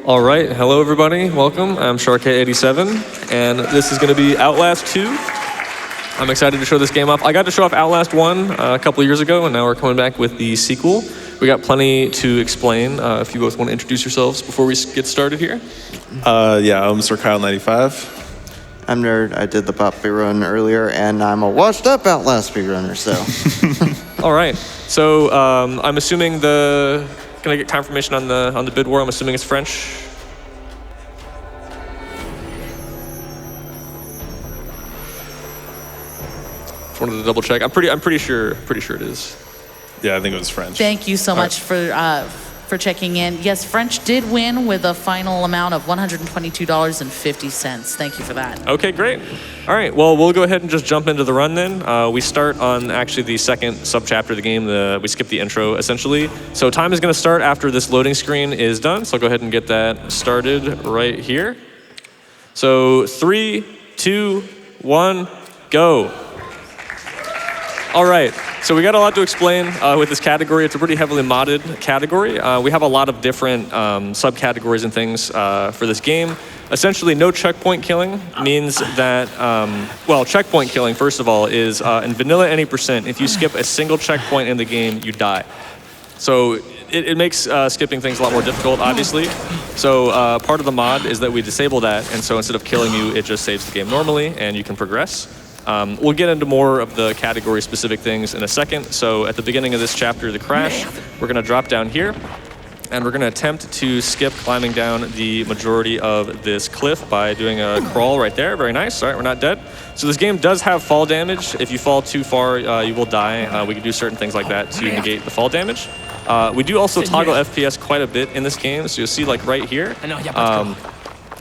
All right, hello everybody, welcome. I'm sharkhat87, and this is going to be Outlast 2. I'm excited to show this game off. I got to show off Outlast 1 a couple years ago, and now we're coming back with the sequel. We got plenty to explain. If you both want to introduce yourselves before we get started here. Yeah, I'm sharkhat87. I'm Nerd. I did the Pop speedrun earlier, and I'm a washed-up Outlast speedrunner, so. All right, so I'm assuming Can I get confirmation on the bid war? I'm assuming it's French. Just wanted to double check. I'm pretty sure it is. Yeah, I think it was French. Thank you so much for checking in. Yes, French did win with a final amount of $122.50. Thank you for that. Okay, great. All right, well, we'll go ahead and just jump into the run then. We start on actually the second subchapter of the game. We skip the intro, essentially. So time is going to start after this loading screen is done. So I'll go ahead and get that started right here. So 3, 2, 1, go. All right, so we got a lot to explain with this category. It's a pretty heavily modded category. We have a lot of different subcategories and things for this game. Essentially, no checkpoint killing means that, well, checkpoint killing, first of all, is in vanilla any %, if you skip a single checkpoint in the game, you die. So it makes skipping things a lot more difficult, obviously. So part of the mod is that we disable that, and so instead of killing you, it just saves the game normally, and you can progress. We'll get into more of the category-specific things in a second. So at the beginning of this chapter, the crash, we're going to drop down here, and we're going to attempt to skip climbing down the majority of this cliff by doing a crawl right there. Very nice. All right, we're not dead. So this game does have fall damage. If you fall too far, you will die. We can do certain things like that to negate the fall damage. We do also toggle FPS quite a bit in this game. So you'll see, like right here,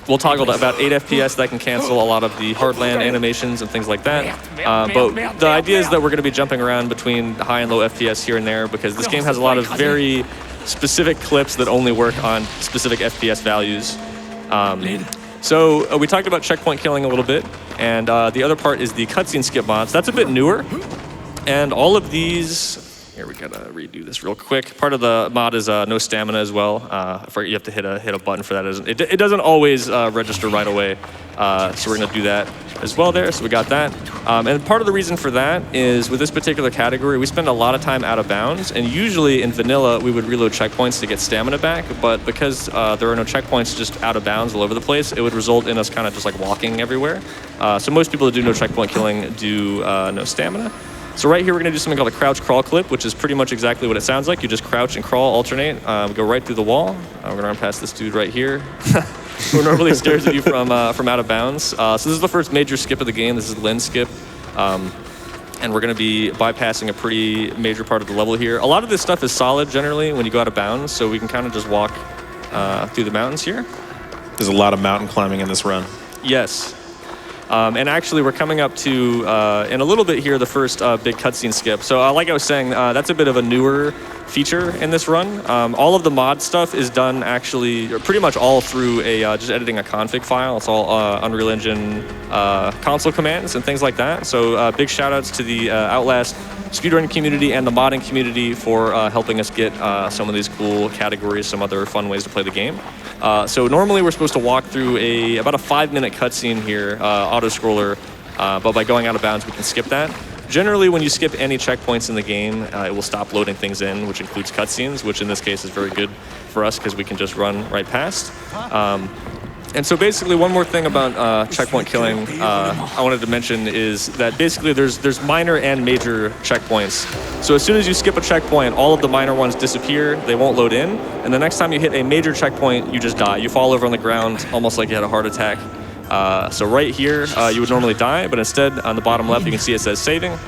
we'll toggle to about 8 FPS. That can cancel a lot of the hardland animations and things like that. But the idea is that we're going to be jumping around between high and low FPS here and there because this game has a lot of very specific clips that only work on specific FPS values. So we talked about checkpoint killing a little bit, and the other part is the cutscene skip mods. That's a bit newer, and all of these... Here, we gotta redo this real quick. Part of the mod is no stamina as well. You have to hit a button for that. It doesn't always register right away. So we're gonna do that as well there. So we got that. And part of the reason for that is with this particular category, we spend a lot of time out of bounds. And usually in vanilla, we would reload checkpoints to get stamina back. But because there are no checkpoints just out of bounds all over the place, it would result in us kind of just like walking everywhere. So most people that do no checkpoint killing do no stamina. So right here, we're going to do something called a crouch crawl clip, which is pretty much exactly what it sounds like. You just crouch and crawl, alternate, go right through the wall. We're going to run past this dude right here. Who normally scares you from out of bounds. So this is the first major skip of the game. This is Lynn's skip. And we're going to be bypassing a pretty major part of the level here. A lot of this stuff is solid generally when you go out of bounds, so we can kind of just walk through the mountains here. There's a lot of mountain climbing in this run. Yes. And actually, we're coming up to, in a little bit here, the first big cutscene skip. So like I was saying, that's a bit of a newer feature in this run. All of the mod stuff is done actually pretty much all through just editing a config file. It's all Unreal Engine console commands and things like that. So big shout outs to the Outlast speedrun community and the modding community for helping us get some of these cool categories, some other fun ways to play the game. So normally we're supposed to walk through about a 5-minute cutscene here, auto-scroller, but by going out of bounds we can skip that. Generally when you skip any checkpoints in the game, it will stop loading things in, which includes cutscenes, which in this case is very good for us because we can just run right past. And so basically one more thing about checkpoint killing I wanted to mention is that basically there's minor and major checkpoints. So as soon as you skip a checkpoint, all of the minor ones disappear, they won't load in, and the next time you hit a major checkpoint, you just die. You fall over on the ground almost like you had a heart attack. So right here, you would normally die, but instead on the bottom left you can see it says saving.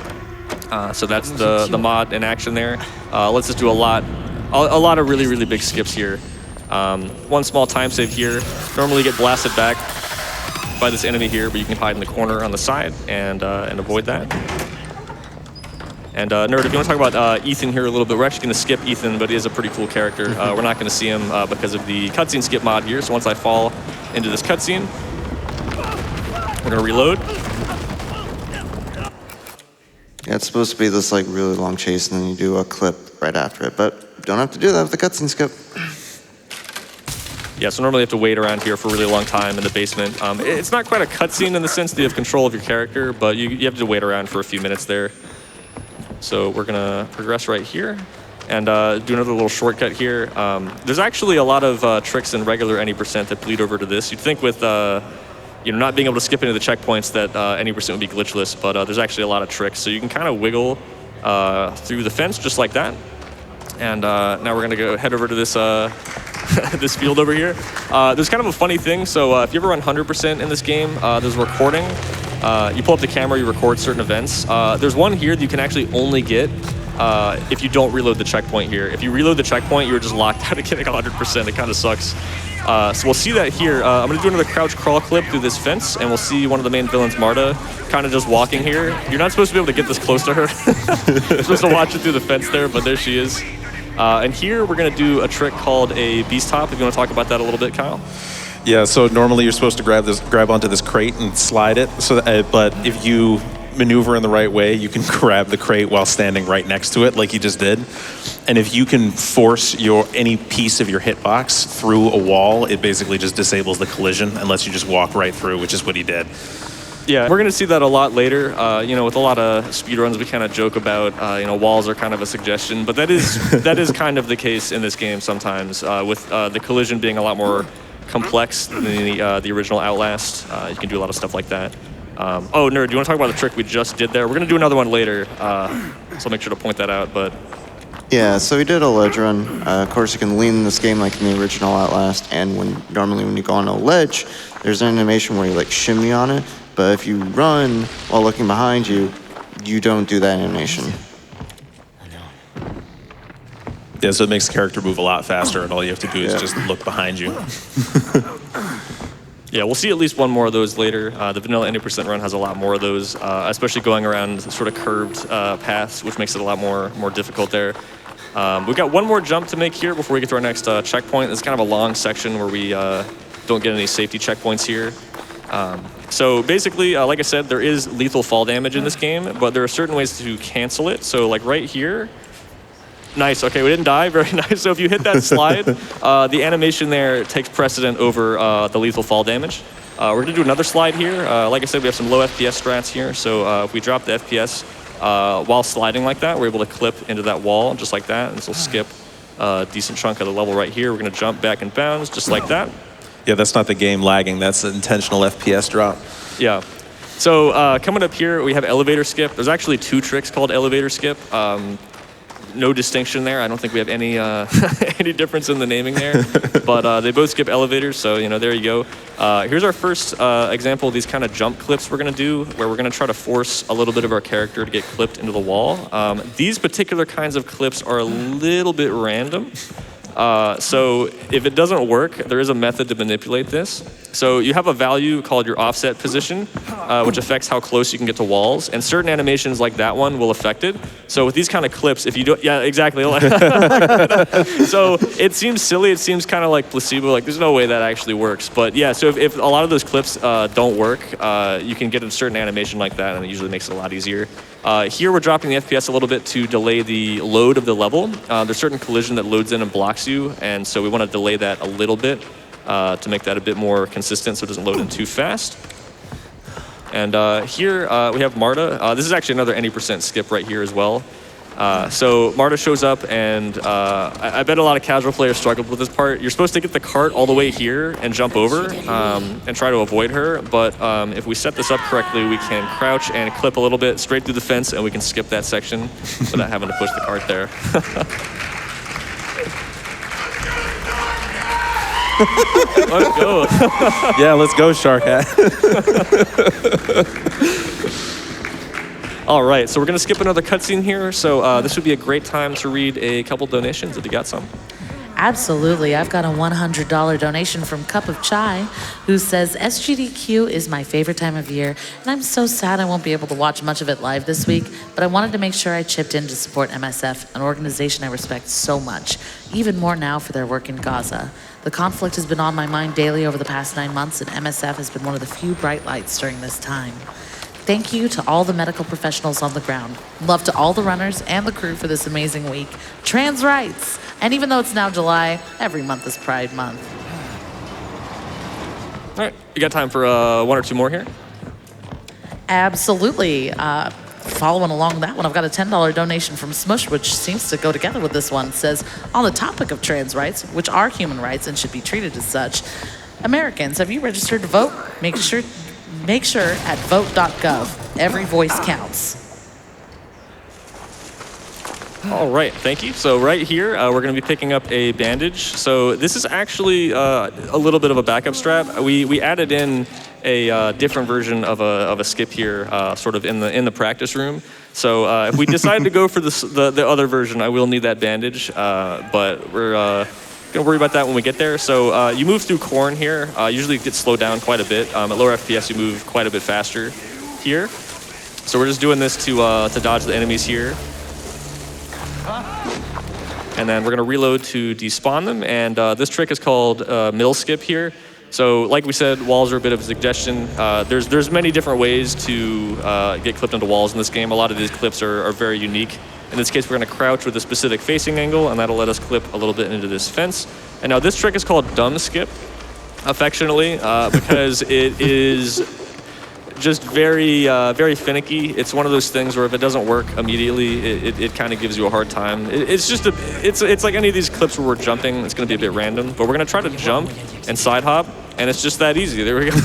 So that's the mod in action there. Lets us do a lot of really, really big skips here. One small time save here. Normally you get blasted back by this enemy here, but you can hide in the corner on the side and avoid that. And Nerd, if you want to talk about Ethan here a little bit, we're actually going to skip Ethan, but he is a pretty cool character. We're not going to see him because of the cutscene skip mod here. So once I fall into this cutscene, we're going to reload. Yeah, it's supposed to be this like really long chase, and then you do a clip right after it, but don't have to do that with the cutscene skip. Yeah, so normally you have to wait around here for a really long time in the basement. It's not quite a cutscene in the sense that you have control of your character, but you have to wait around for a few minutes there. So we're gonna progress right here and do another little shortcut here. There's actually a lot of tricks in regular any percent that bleed over to this. You'd think with not being able to skip into the checkpoints that any percent would be glitchless, but there's actually a lot of tricks. So you can kind of wiggle through the fence just like that. And now we're gonna go head over to this this field over here. There's kind of a funny thing. So if you ever run 100% in this game, there's recording. You pull up the camera, you record certain events. There's one here that you can actually only get if you don't reload the checkpoint here. If you reload the checkpoint, you're just locked out of getting 100%. It kind of sucks. So we'll see that here. I'm gonna do another crouch crawl clip through this fence, and we'll see one of the main villains, Marta, kind of just walking here. You're not supposed to be able to get this close to her. You're supposed to watch it through the fence there, but there she is. And here we're gonna do a trick called a beast hop. If you wanna talk about that a little bit, Kyle. Yeah, so normally you're supposed to grab onto this crate and slide it. So, but if you maneuver in the right way, you can grab the crate while standing right next to it, like you just did. And if you can force any piece of your hitbox through a wall, it basically just disables the collision and lets you just walk right through, which is what he did. Yeah, we're gonna see that a lot later. With a lot of speedruns, we kind of joke about, walls are kind of a suggestion, but that is kind of the case in this game sometimes, with the collision being a lot more complex than the original Outlast. You can do a lot of stuff like that. Oh, Nerd, do you want to talk about the trick we just did there? We're gonna do another one later, so I'll make sure to point that out. But Yeah, so we did a ledge run. Of course, you can lean in this game like in the original Outlast, and normally when you go on a ledge, there's an animation where you like shimmy on it. But if you run while looking behind you, you don't do that animation. Yeah, so it makes the character move a lot faster, and all you have to do is just look behind you. yeah, we'll see at least one more of those later. The vanilla 80% run has a lot more of those, especially going around sort of curved paths, which makes it a lot more difficult there. We've got one more jump to make here before we get to our next checkpoint. It's kind of a long section where we don't get any safety checkpoints here. So basically, like I said, there is lethal fall damage in this game, but there are certain ways to cancel it. So like right here, nice, okay, we didn't die, very nice. So if you hit that slide, the animation there takes precedent over the lethal fall damage. We're gonna do another slide here. Like I said, we have some low FPS strats here. So if we drop the FPS while sliding like that, we're able to clip into that wall just like that. And this will skip a decent chunk of the level right here. We're gonna jump back and bounds just like that. Yeah, that's not the game lagging. That's an intentional FPS drop. Yeah. So coming up here, we have elevator skip. There's actually two tricks called elevator skip. No distinction there. I don't think we have any any difference in the naming there. But they both skip elevators, so there you go. Here's our first example of these kind of jump clips we're gonna do, where we're gonna try to force a little bit of our character to get clipped into the wall. These particular kinds of clips are a little bit random. So if it doesn't work, there is a method to manipulate this. So you have a value called your offset position, which affects how close you can get to walls, and certain animations like that one will affect it. So with these kind of clips, if you do, yeah, exactly. So it seems silly, it seems kind of like placebo, like there's no way that actually works. But yeah, so if a lot of those clips don't work, you can get a certain animation like that, and it usually makes it a lot easier. Here we're dropping the FPS a little bit to delay the load of the level. There's certain collision that loads in and blocks you, and so we want to delay that a little bit to make that a bit more consistent so it doesn't load in too fast. And here we have Marta. This is actually another any percent skip right here as well. So Marta shows up, and I bet a lot of casual players struggled with this part. You're supposed to get the cart all the way here and jump over and try to avoid her. But if we set this up correctly, we can crouch and clip a little bit straight through the fence, and we can skip that section without having to push the cart there. Let's go. Yeah, let's go, Sharkhat. All right, so we're gonna skip another cutscene here. So this would be a great time to read a couple donations if you got some. Absolutely. I've got a $100 donation from Cup of Chai, who says, SGDQ is my favorite time of year, and I'm so sad I won't be able to watch much of it live this week, but I wanted to make sure I chipped in to support MSF, an organization I respect so much, even more now for their work in Gaza. The conflict has been on my mind daily over the past 9 months, and MSF has been one of the few bright lights during this time. Thank you to all the medical professionals on the ground. Love to all the runners and the crew for this amazing week. Trans rights! And even though it's now July, every month is Pride Month. right, you got time for one or two more here? Absolutely. Following along that one, I've got a $10 donation from Smush, which seems to go together with this one. It says, on the topic of trans rights, which are human rights and should be treated as such, Americans, have you registered to vote? Make sure at vote.gov. Every voice counts. All right, thank you. So right here, we're going to be picking up a bandage. So this is actually a little bit of a backup strap. We added in a different version of a skip here, sort of in the practice room. So if we decide to go for the other version, I will need that bandage. But we're gonna worry about that when we get there. So you move through corn here. Usually it gets slowed down quite a bit. At lower FPS, you move quite a bit faster here. So we're just doing this to dodge the enemies here. And then we're gonna reload to despawn them. And this trick is called mill skip here. So like we said, walls are a bit of a suggestion. There's many different ways to get clipped into walls in this game. A lot of these clips are very unique. In this case, we're gonna crouch with a specific facing angle, and that'll let us clip a little bit into this fence. And now this trick is called dumb skip, affectionately, because it is just very finicky. It's one of those things where if it doesn't work immediately, it kind of gives you a hard time. It's like any of these clips where we're jumping. It's going to be a bit random, but we're going to try to jump and side hop, and it's just that easy. There we go.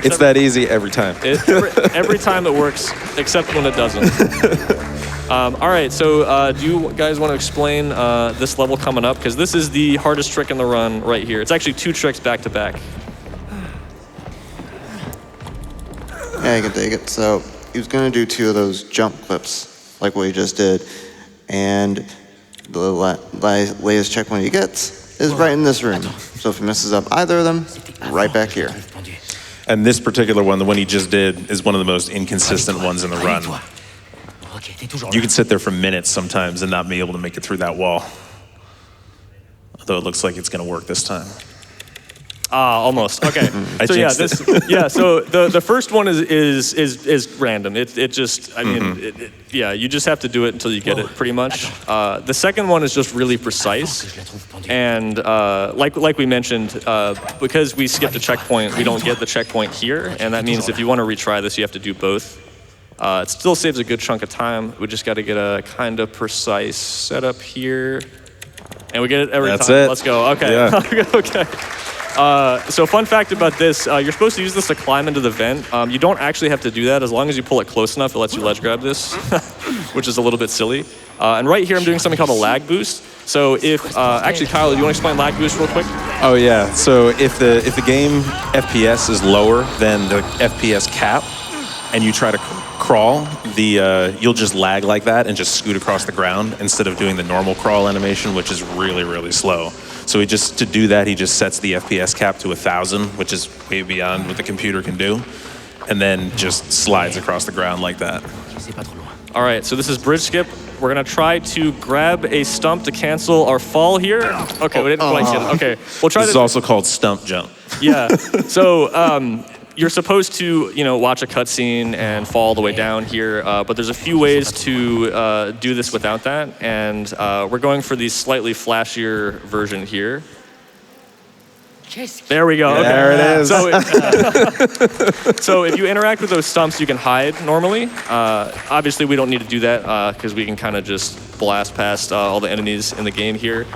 It's that easy every time. Every time it works, except when it doesn't. All right, so do you guys want to explain this level coming up? Because this is the hardest trick in the run right here. It's actually 2 tricks back to back. Yeah, I can take it. So he was going to do 2 of those jump clips, like what he just did. And the latest checkpoint he gets is right in this room. So if he messes up either of them, right back here. And this particular one, the one he just did, is one of the most inconsistent ones in the run. You can sit there for minutes sometimes and not be able to make it through that wall. Although it looks like it's going to work this time. Almost. Okay. So yeah, so the first one is random. It just, I mean, you just have to do it until you get it, pretty much. The second one is just really precise, and like we mentioned, because we skipped a checkpoint, we don't get the checkpoint here, and that means if you want to retry this, you have to do both. It still saves a good chunk of time. We just got to get a kind of precise setup here, and we get it every time. That's it. Let's go. Okay. Yeah. Okay. So fun fact about this, you're supposed to use this to climb into the vent. You don't actually have to do that. As long as you pull it close enough, it lets you ledge grab this, which is a little bit silly. And right here, I'm doing something called a lag boost. So if, actually, Kyle, do you want to explain lag boost real quick? Oh yeah, so if the game FPS is lower than the FPS cap, and you try to crawl, you'll just lag like that and just scoot across the ground instead of doing the normal crawl animation, which is really, really slow. So to do that, he just sets the FPS cap to 1,000, which is way beyond what the computer can do, and then just slides across the ground like that. All right, so this is bridge skip. We're gonna try to grab a stump to cancel our fall here. Okay, we didn't quite get it. Okay, we'll try this. This is also called stump jump. Yeah, so you're supposed to, watch a cutscene and fall all the way down here, but there's a few ways to do this without that, and we're going for the slightly flashier version here. There we go. Okay. There it is. So if you interact with those stumps, you can hide normally. Obviously, we don't need to do that because we can kind of just blast past all the enemies in the game here.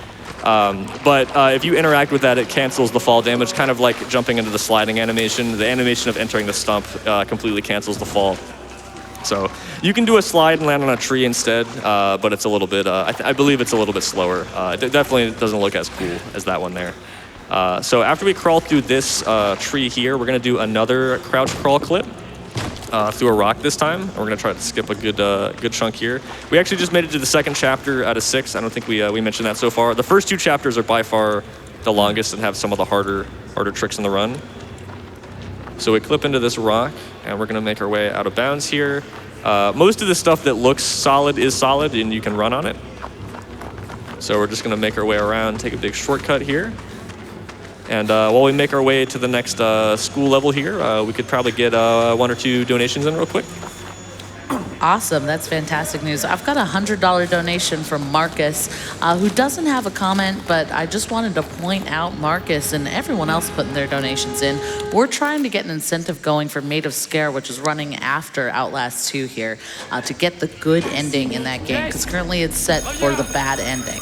But if you interact with that, it cancels the fall damage, kind of like jumping into the sliding animation. The animation of entering the stump completely cancels the fall. So you can do a slide and land on a tree instead, but it's a little bit, I believe it's a little bit slower. It definitely doesn't look as cool as that one there. So after we crawl through this tree here, we're gonna do another crouch crawl clip. Through a rock this time. We're gonna try to skip a good chunk here. We actually just made it to the 2nd chapter out of 6. I don't think we mentioned that so far. The first 2 chapters are by far the longest and have some of the harder tricks in the run. So we clip into this rock, and we're gonna make our way out of bounds here. Most of the stuff that looks solid is solid, and you can run on it. So we're just gonna make our way around, take a big shortcut here. And while we make our way to the next school level here, we could probably get 1 or 2 donations in real quick. Awesome. That's fantastic news. I've got a $100 donation from Marcus, who doesn't have a comment, but I just wanted to point out Marcus and everyone else putting their donations in. We're trying to get an incentive going for Made of Scare, which is running after Outlast 2 here, to get the good ending in that game, because currently it's set for the bad ending.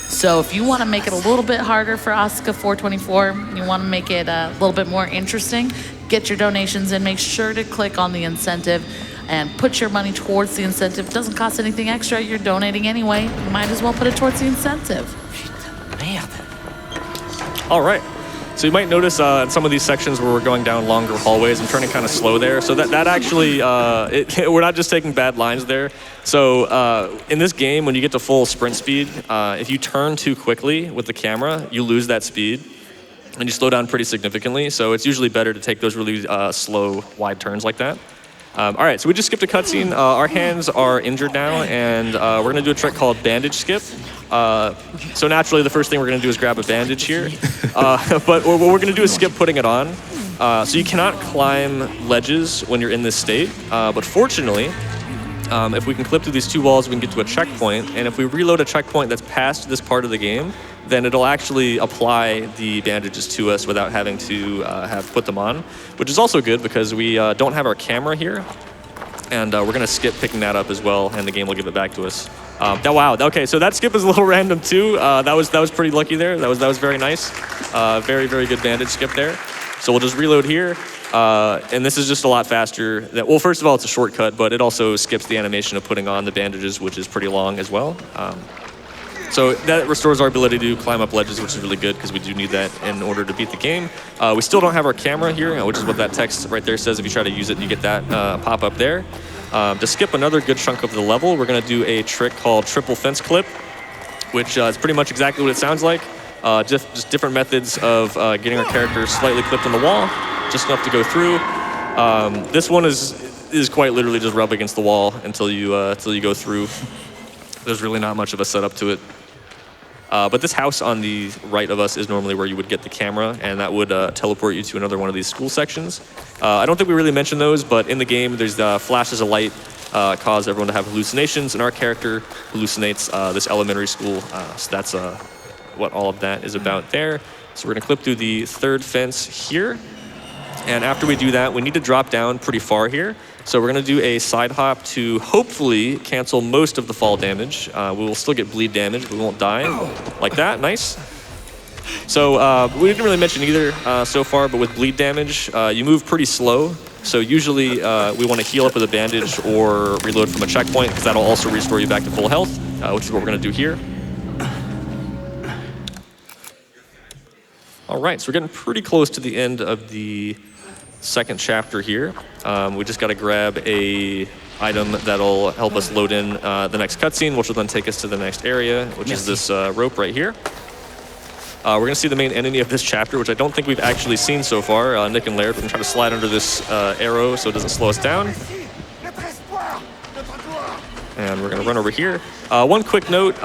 So if you want to make it a little bit harder for Asuka 424, you want to make it a little bit more interesting, get your donations in. Make sure to click on the incentive and put your money towards the incentive. It doesn't cost anything extra. You're donating anyway. You might as well put it towards the incentive. All right. So you might notice in some of these sections where we're going down longer hallways, I'm turning kind of slow there. So that actually, we're not just taking bad lines there. So in this game, when you get to full sprint speed, if you turn too quickly with the camera, you lose that speed and you slow down pretty significantly. So it's usually better to take those really slow, wide turns like that. All right, so we just skipped a cutscene. Our hands are injured now, and we're gonna do a trick called bandage skip. So naturally, the first thing we're gonna do is grab a bandage here. But what we're gonna do is skip putting it on. So you cannot climb ledges when you're in this state. But fortunately, if we can clip through these two walls, we can get to a checkpoint. And if we reload a checkpoint that's past this part of the game, then it'll actually apply the bandages to us without having to have put them on, which is also good because we don't have our camera here. And we're gonna skip picking that up as well, and the game will give it back to us. Wow, okay, so that skip is a little random too. That was pretty lucky there. That was very nice. Very, very good bandage skip there. So we'll just reload here. And this is just a lot faster. Well, first of all, it's a shortcut, but it also skips the animation of putting on the bandages, which is pretty long as well. So that restores our ability to climb up ledges, which is really good because we do need that in order to beat the game. We still don't have our camera here, which is what that text right there says. If you try to use it, you get that pop up there. To skip another good chunk of the level, we're going to do a trick called triple fence clip, which is pretty much exactly what it sounds like. Just different methods of getting our character slightly clipped on the wall, just enough to go through. This one is quite literally just rub against the wall until you go through. There's really not much of a setup to it. But this house on the right of us is normally where you would get the camera, and that would teleport you to another one of these school sections. I don't think we really mentioned those, but in the game, there's flashes of light cause everyone to have hallucinations, and our character hallucinates this elementary school. So that's what all of that is about there. So we're gonna clip through the third fence here. And after we do that, we need to drop down pretty far here. So we're gonna do a side hop to hopefully cancel most of the fall damage. We will still get bleed damage, but we won't die. Like that, nice. So we didn't really mention either so far, but with bleed damage, you move pretty slow. So usually we wanna heal up with a bandage or reload from a checkpoint, because that'll also restore you back to full health, which is what we're gonna do here. All right, so we're getting pretty close to the end of the second chapter here. We just gotta grab a item that'll help us load in the next cutscene, which will then take us to the next area, which is this rope right here. We're gonna see the main enemy of this chapter, which I don't think we've actually seen so far, Nick and Laird. We're gonna try to slide under this arrow so it doesn't slow us down. And we're gonna run over here. One quick note,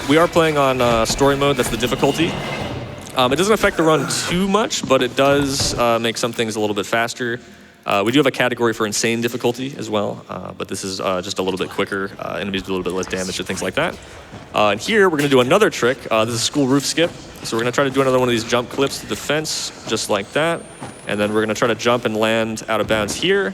we are playing on story mode, that's the difficulty. It doesn't affect the run too much, but it does make some things a little bit faster. We do have a category for insane difficulty as well, but this is just a little bit quicker. Enemies do a little bit less damage and things like that. And here, we're gonna do another trick. This is a school roof skip. So we're gonna try to do another one of these jump clips to the fence, just like that. And then we're gonna try to jump and land out of bounds here.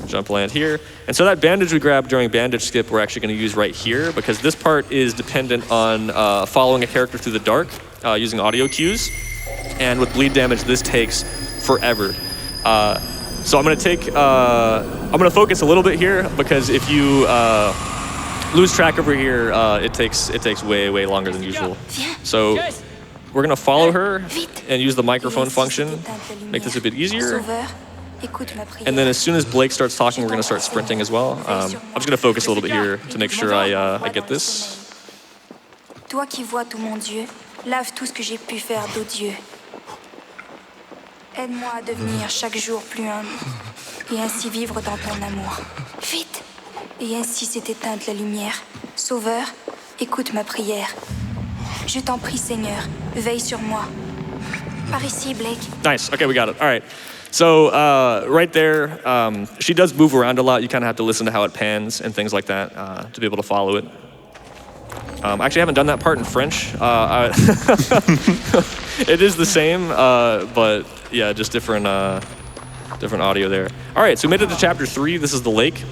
Jump, land here. And so that bandage we grabbed during bandage skip, we're actually gonna use right here, because this part is dependent on following a character through the dark using audio cues. And with bleed damage, this takes forever. So I'm gonna focus a little bit here, because if you lose track over here, it takes way longer than usual. So we're gonna follow her and use the microphone function, make this a bit easier. And then as soon as Blake starts talking, we're gonna start sprinting as well. I'm just gonna focus a little bit here to make sure I get this. Toi qui vois tout mon Dieu, lave tout ce que j'ai pu faire d'odieux. Aide-moi à devenir chaque jour plus humble et ainsi vivre dans ton amour. Vite! Et ainsi s'est éteinte la lumière. Sauveur, écoute ma prière. Je t'en prie, Seigneur, veille sur moi. Par ici, Blake. Nice. Okay, we got it. All right. So right there, she does move around a lot. You kind of have to listen to how it pans and things like that to be able to follow it. I actually haven't done that part in French. It is the same, but yeah, just different audio there. All right, so we made it to chapter 3. This is the lake.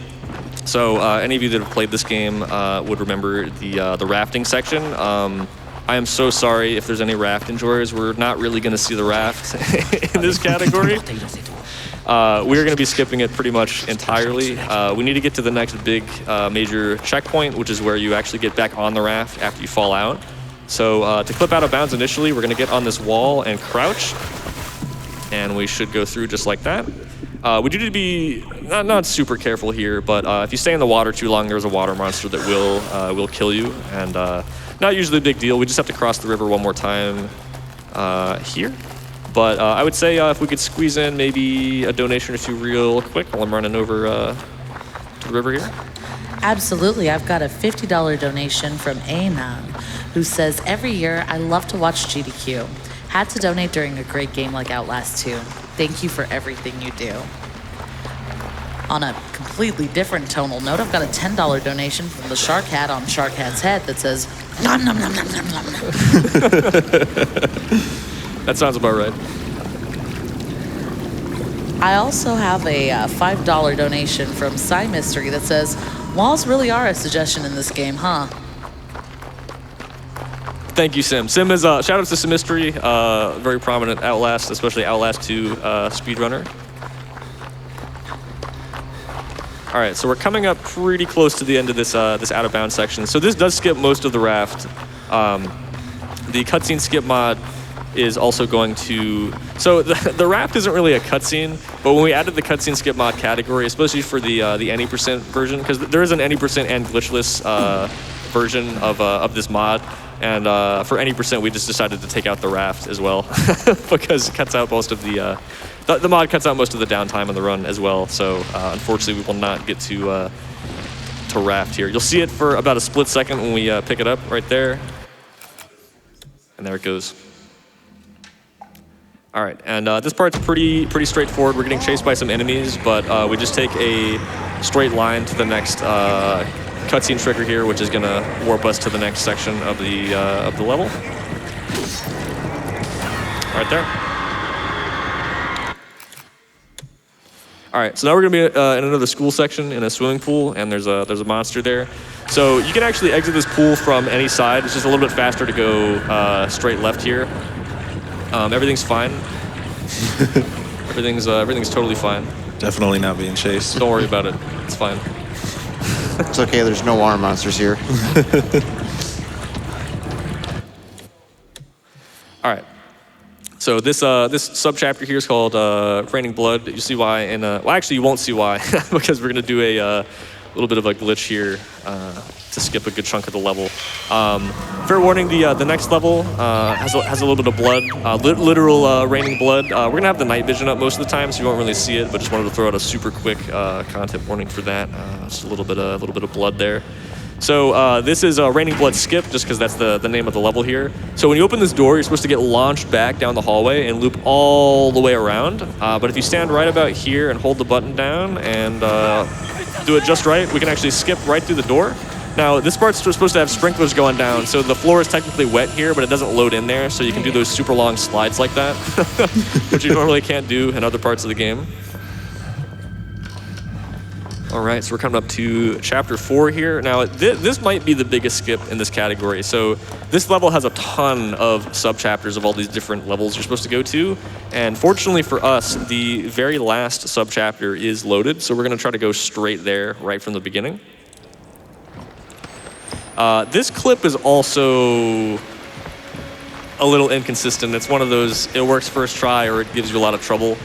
So any of you that have played this game would remember the rafting section. I am so sorry if there's any raft enjoyers. We're not really going to see the raft in this category. We're going to be skipping it pretty much entirely. We need to get to the next big major checkpoint, which is where you actually get back on the raft after you fall out. So to clip out of bounds initially, we're going to get on this wall and crouch. And we should go through just like that. We do need to be not super careful here, but if you stay in the water too long, there's a water monster that will kill you. And not usually a big deal. We just have to cross the river one more time here. But I would say if we could squeeze in maybe a donation or two real quick while I'm running over to the river here. Absolutely. I've got a $50 donation from A-Man, who says, every year I love to watch GDQ. Had to donate during a great game like Outlast 2. Thank you for everything you do. On a completely different tonal note, I've got a $10 donation from the Shark Hat on Shark Hat's head that says, nom nom nom nom nom nom. That sounds about right. I also have a $5 donation from Psy Mystery that says, walls really are a suggestion in this game, huh? Thank you, Sim. Sim is shout out to Sim Mystery, very prominent Outlast, especially Outlast 2 speedrunner. All right, so we're coming up pretty close to the end of this this out of bounds section. So this does skip most of the raft. The cutscene skip mod is also going to. So the raft isn't really a cutscene, but when we added the cutscene skip mod category, especially for the any percent version, because there is an any percent and glitchless version of this mod. And for any percent, we just decided to take out the raft as well because it cuts out most of the mod cuts out most of the downtime on the run as well. So unfortunately, we will not get to raft here. You'll see it for about a split second when we pick it up right there, and there it goes. All right, and this part's pretty straightforward. We're getting chased by some enemies, but we just take a straight line to the next cutscene trigger here, which is gonna warp us to the next section of the level. Right there. All right, so now we're gonna be in another school section in a swimming pool, and there's a monster there. So you can actually exit this pool from any side. It's just a little bit faster to go straight left here. Everything's fine. everything's totally fine. Definitely not being chased. Don't worry about it. It's fine. It's okay, there's no water monsters here. All right. So this subchapter here is called Raining Blood. You see why, and well, actually you won't see why because we're gonna do a little bit of a glitch here to skip a good chunk of the level. Fair warning: the next level has a little bit of blood, literal raining blood. We're gonna have the night vision up most of the time, so you won't really see it. But just wanted to throw out a super quick content warning for that. Just a little bit of blood there. So this is a Raining Blood skip, just because that's the name of the level here. So when you open this door, you're supposed to get launched back down the hallway and loop all the way around. But if you stand right about here and hold the button down and do it just right, we can actually skip right through the door. Now, this part's supposed to have sprinklers going down, so the floor is technically wet here, but it doesn't load in there, so you can do those super long slides like that, which you normally can't do in other parts of the game. All right, so we're coming up to chapter 4 here. Now, this might be the biggest skip in this category. So this level has a ton of sub-chapters of all these different levels you're supposed to go to. And fortunately for us, the very last sub-chapter is loaded, so we're gonna try to go straight there right from the beginning. This clip is also a little inconsistent. It's one of those, it works first try or it gives you a lot of trouble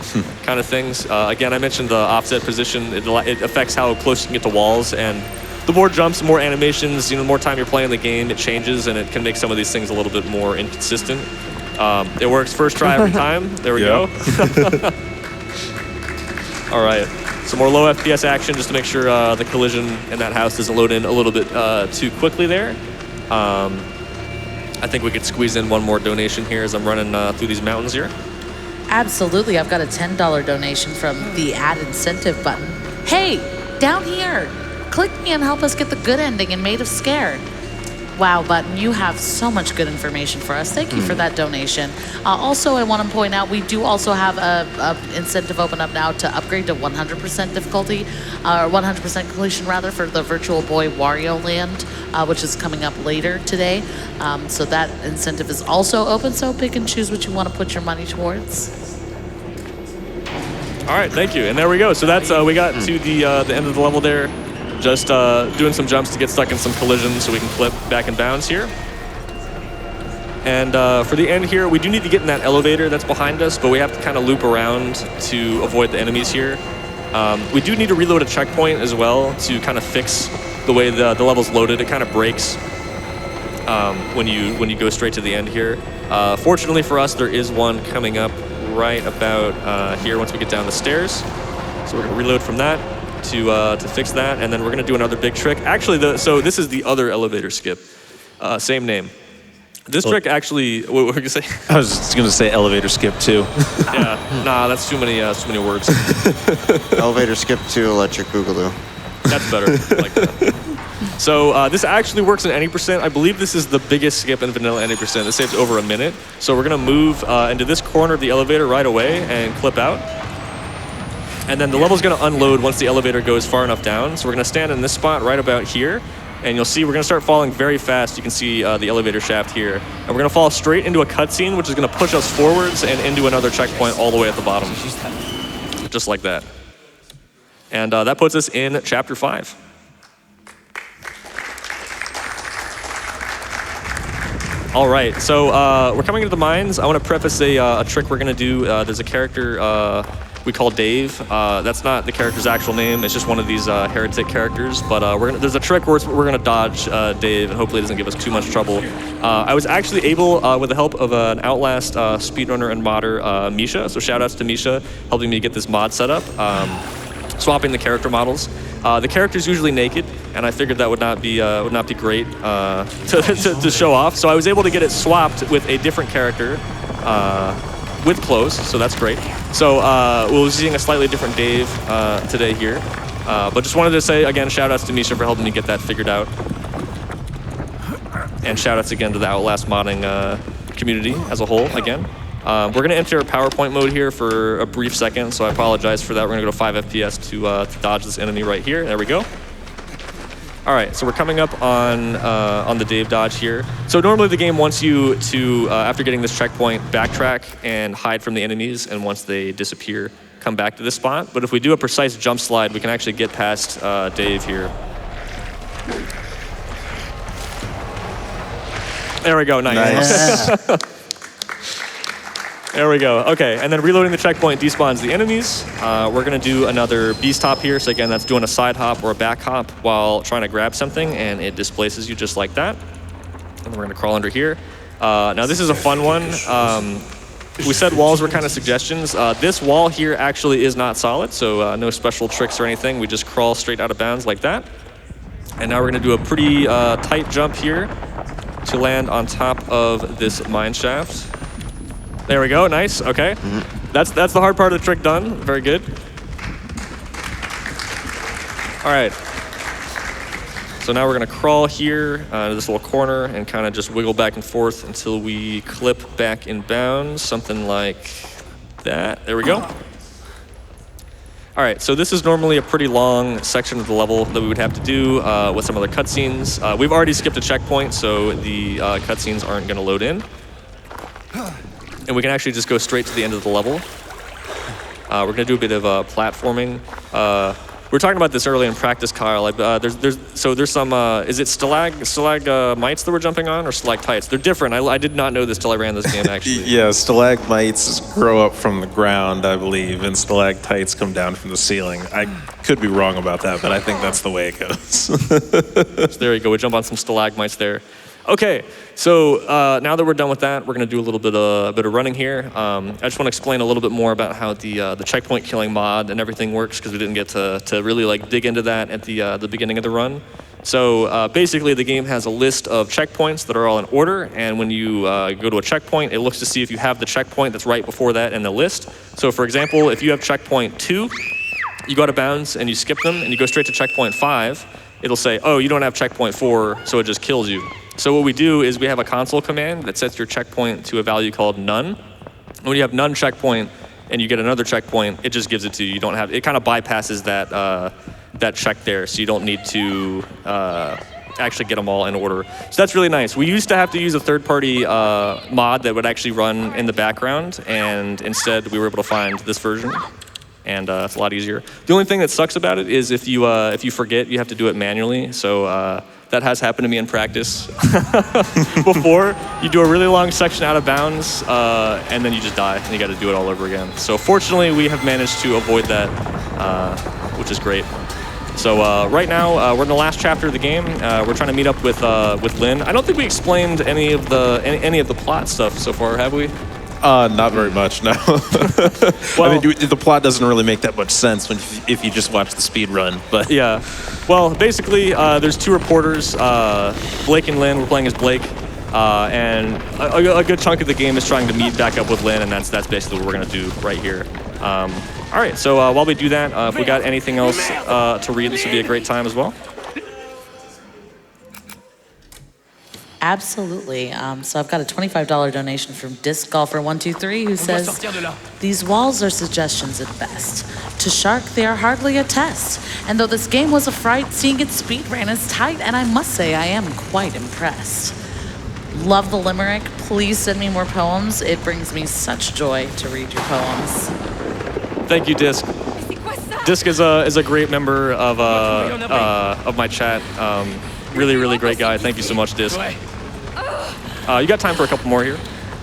kind of things. Again, I mentioned the offset position. It affects how close you can get to walls, and the more jumps, the more animations, the more time you're playing the game, it changes, and it can make some of these things a little bit more inconsistent. It works first try every time. There we go. All right, some more low FPS action just to make sure the collision in that house doesn't load in a little bit too quickly there. I think we could squeeze in one more donation here as I'm running through these mountains here. Absolutely. I've got a $10 donation from the add incentive button. Hey, down here. Click me and help us get the good ending in Made of Scared. Wow, Button, you have so much good information for us. Thank you for that donation. Also, I want to point out we do also have a incentive open up now to upgrade to 100% difficulty, or 100% completion rather, for the Virtual Boy Wario Land, which is coming up later today. So that incentive is also open, so pick and choose what you want to put your money towards. All right, thank you. And there we go. So that's we got to the end of the level there. Just doing some jumps to get stuck in some collisions so we can flip back in bounds here. And for the end here, we do need to get in that elevator that's behind us, but we have to kind of loop around to avoid the enemies here. We do need to reload a checkpoint as well to kind of fix the way the level's loaded. It kind of breaks when you go straight to the end here. Fortunately for us, there is one coming up right about here once we get down the stairs. So we're gonna reload from that to fix that, and then we're gonna do another big trick. Actually, so this is the other elevator skip, same name. This trick actually, what were you gonna say? I was just gonna say elevator skip too. Yeah, nah, that's too many words. Elevator skip to electric boogaloo. That's better. I like that. So this actually works in any percent. I believe this is the biggest skip in vanilla any percent. This saves over a minute. So we're gonna move into this corner of the elevator right away and clip out. And then the level's gonna unload once the elevator goes far enough down. So we're gonna stand in this spot right about here. And you'll see we're gonna start falling very fast. You can see the elevator shaft here. And we're gonna fall straight into a cutscene, which is gonna push us forwards and into another checkpoint all the way at the bottom. Just like that. And that puts us in chapter 5. All right, so we're coming into the mines. I wanna preface a trick we're gonna do. There's a character we call Dave. That's not the character's actual name. It's just one of these heretic characters. But there's a trick where we're going to dodge Dave, and hopefully it doesn't give us too much trouble. I was actually able, with the help of an Outlast speedrunner and modder, Misha. So shout outs to Misha, helping me get this mod set up, swapping the character models. The character's usually naked, and I figured that would not be great to show off. So I was able to get it swapped with a different character. With clothes, so that's great. So we're using a slightly different Dave today here. But just wanted to say, again, shout-outs to Misha for helping me get that figured out. And shout-outs again to the Outlast modding community as a whole, again. We're going to enter PowerPoint mode here for a brief second, so I apologize for that. We're going to go to 5 FPS to dodge this enemy right here. There we go. All right, so we're coming up on the Dave dodge here. So normally the game wants you to, after getting this checkpoint, backtrack and hide from the enemies, and once they disappear, come back to this spot. But if we do a precise jump slide, we can actually get past Dave here. There we go, nice. There we go. Okay, and then reloading the checkpoint despawns the enemies. We're gonna do another beast hop here. So again, that's doing a side hop or a back hop while trying to grab something, and it displaces you just like that. And we're gonna crawl under here. Now this is a fun one. We said walls were kind of suggestions. This wall here actually is not solid, so no special tricks or anything. We just crawl straight out of bounds like that. And now we're gonna do a pretty tight jump here to land on top of this mine shaft. There we go, nice, okay. That's the hard part of the trick done, very good. All right. So now we're gonna crawl here to this little corner and kind of just wiggle back and forth until we clip back in bounds, something like that. There we go. All right, so this is normally a pretty long section of the level that we would have to do with some other cutscenes. We've already skipped a checkpoint, so the cutscenes aren't gonna load in. And we can actually just go straight to the end of the level. We're gonna do a bit of platforming. We were talking about this earlier in practice, Kyle. There's some, is it stalagmites that we're jumping on, or stalactites? They're different. I did not know this till I ran this game, actually. Yeah, stalagmites grow up from the ground, I believe, and stalactites come down from the ceiling. I could be wrong about that, but I think that's the way it goes. So there you go. We jump on some stalagmites there. Okay, so now that we're done with that, we're going to do a little bit of running here. I just want to explain a little bit more about how the checkpoint killing mod and everything works, because we didn't get to really like dig into that at the beginning of the run. So basically, the game has a list of checkpoints that are all in order, and when you go to a checkpoint, it looks to see if you have the checkpoint that's right before that in the list. So for example, if you have checkpoint 2, you go out of bounds and you skip them, and you go straight to checkpoint 5, it'll say, oh, you don't have checkpoint 4, so it just kills you. So what we do is we have a console command that sets your checkpoint to a value called none. And when you have none checkpoint and you get another checkpoint, it just gives it to you. You don't have, it kind of bypasses that check there, so you don't need to actually get them all in order. So that's really nice. We used to have to use a third-party mod that would actually run in the background, and instead we were able to find this version, and it's a lot easier. The only thing that sucks about it is if you forget, you have to do it manually. So that has happened to me in practice before. You do a really long section out of bounds, and then you just die, and you got to do it all over again. So fortunately, we have managed to avoid that, which is great. So right now, we're in the last chapter of the game. We're trying to meet up with Lynn. I don't think we explained any of the plot stuff so far, have we? Not very much, no. Well, I mean, the plot doesn't really make that much sense if you just watch the speed run. But yeah. Well, basically, there's 2 reporters, Blake and Lynn. We're playing as Blake, and a good chunk of the game is trying to meet back up with Lynn, and that's basically what we're gonna do right here. All right. So while we do that, if we got anything else to read, this would be a great time as well. Absolutely. So I've got a $25 donation from Disc Golfer 123 who says, these walls are suggestions at best. To Shark, they are hardly a test. And though this game was a fright, seeing its speed ran is tight, and I must say I am quite impressed. Love the limerick. Please send me more poems. It brings me such joy to read your poems. Thank you, Disc. Disc is a great member of my chat. Really great guy. Thank you so much, Disc. You got time for a couple more here?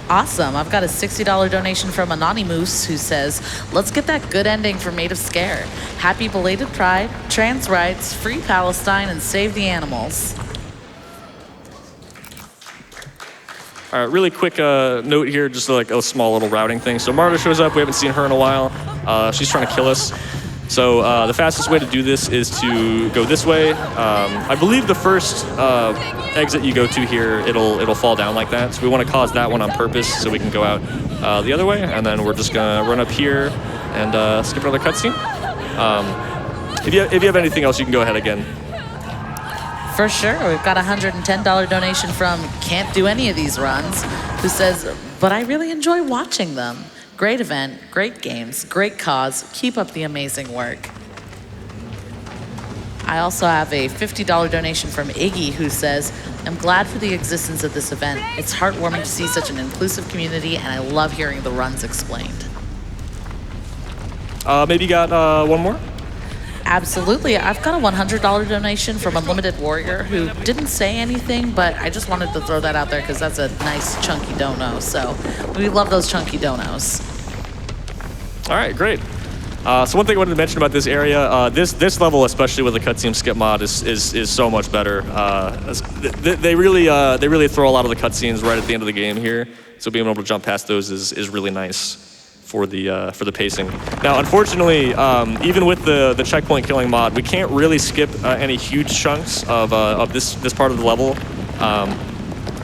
Awesome. I've got a $60 donation from Anonymous who says, let's get that good ending for Made of Scare. Happy belated Pride, trans rights, free Palestine, and save the animals. All right, really quick note here, just like a small little routing thing. So Marta shows up. We haven't seen her in a while. She's trying to kill us. So the fastest way to do this is to go this way. I believe the first exit you go to here, it'll fall down like that. So we want to cause that one on purpose so we can go out the other way. And then we're just gonna run up here and skip another cutscene. If you have anything else, you can go ahead again. For sure. We've got a $110 donation from Can't Do Any of These Runs who says, but I really enjoy watching them. Great event, great games, great cause. Keep up the amazing work. I also have a $50 donation from Iggy who says, I'm glad for the existence of this event. It's heartwarming to see such an inclusive community, and I love hearing the runs explained. Maybe you got one more? Absolutely. I've got a $100 donation from Unlimited Warrior who didn't say anything, but I just wanted to throw that out there because that's a nice chunky dono. So we love those chunky donos. All right, great. So one thing I wanted to mention about this area, this level, especially with the cutscene skip mod, is so much better. They really throw a lot of the cutscenes right at the end of the game here, so being able to jump past those is really nice for the pacing. Now, unfortunately, even with the checkpoint killing mod, we can't really skip any huge chunks of this part of the level.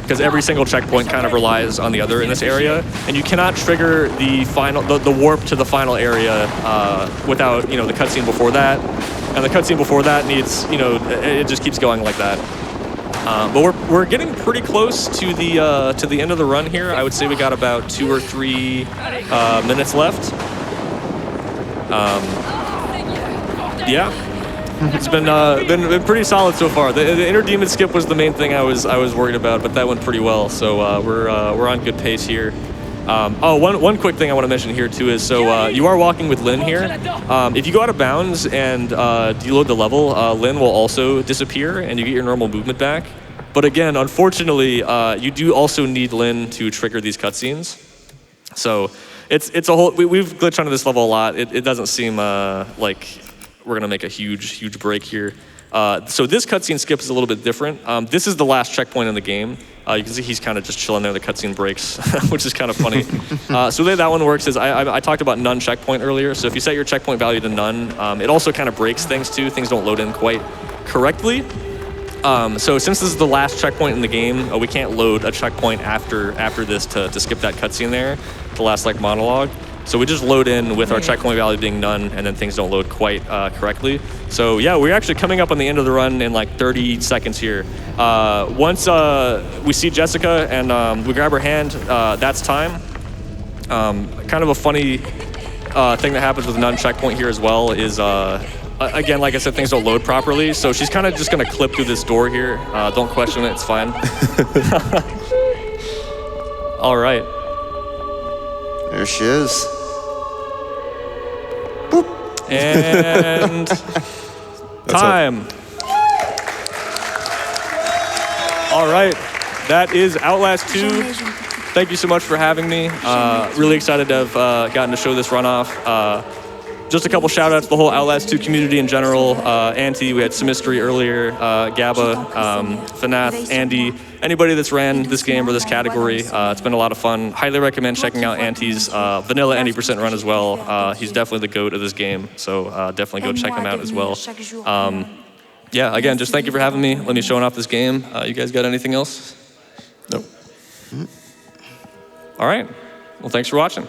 Because every single checkpoint kind of relies on the other in this area, and you cannot trigger the warp to the final area without the cutscene before that, and the cutscene before that needs it just keeps going like that. But we're getting pretty close to the end of the run here. I would say we got about 2 or 3 minutes left. Yeah. It's been pretty solid so far. The inner demon skip was the main thing I was worried about, but that went pretty well. So we're on good pace here. One quick thing I want to mention here too is you are walking with Lynn here. If you go out of bounds and deload the level, Lynn will also disappear and you get your normal movement back. But again, unfortunately, you do also need Lynn to trigger these cutscenes. So it's a whole. We've glitched onto this level a lot. It doesn't seem like we're gonna make a huge break here. So this cutscene skip is a little bit different. This is the last checkpoint in the game. You can see he's kind of just chilling there. The cutscene breaks, which is kind of funny. So the way that one works is I talked about none checkpoint earlier. So if you set your checkpoint value to none, it also kind of breaks things too. Things don't load in quite correctly. So since this is the last checkpoint in the game, we can't load a checkpoint after this to skip that cutscene there, the last like monologue. So we just load in with our checkpoint value being none, and then things don't load quite correctly. So yeah, we're actually coming up on the end of the run in like 30 seconds here. Once we see Jessica and we grab her hand, that's time. Kind of a funny thing that happens with a none checkpoint here as well is, again, like I said, things don't load properly. So she's kind of just gonna clip through this door here. Don't question it, it's fine. All right. There she is. And time. All right, that is Outlast 2. Thank you so much for having me. Really excited to have gotten to show this run off. Just a couple shout outs to the whole Outlast 2 community in general. Auntie, we had Semistry earlier, Gabba, Fanath, Andy, anybody that's ran this game or this category. It's been a lot of fun. Highly recommend checking out Auntie's vanilla 90% run as well. He's definitely the GOAT of this game, so definitely go check him out as well. Yeah, again, just thank you for having me. Let me showing off this game. You guys got anything else? Nope. All right. Well, thanks for watching.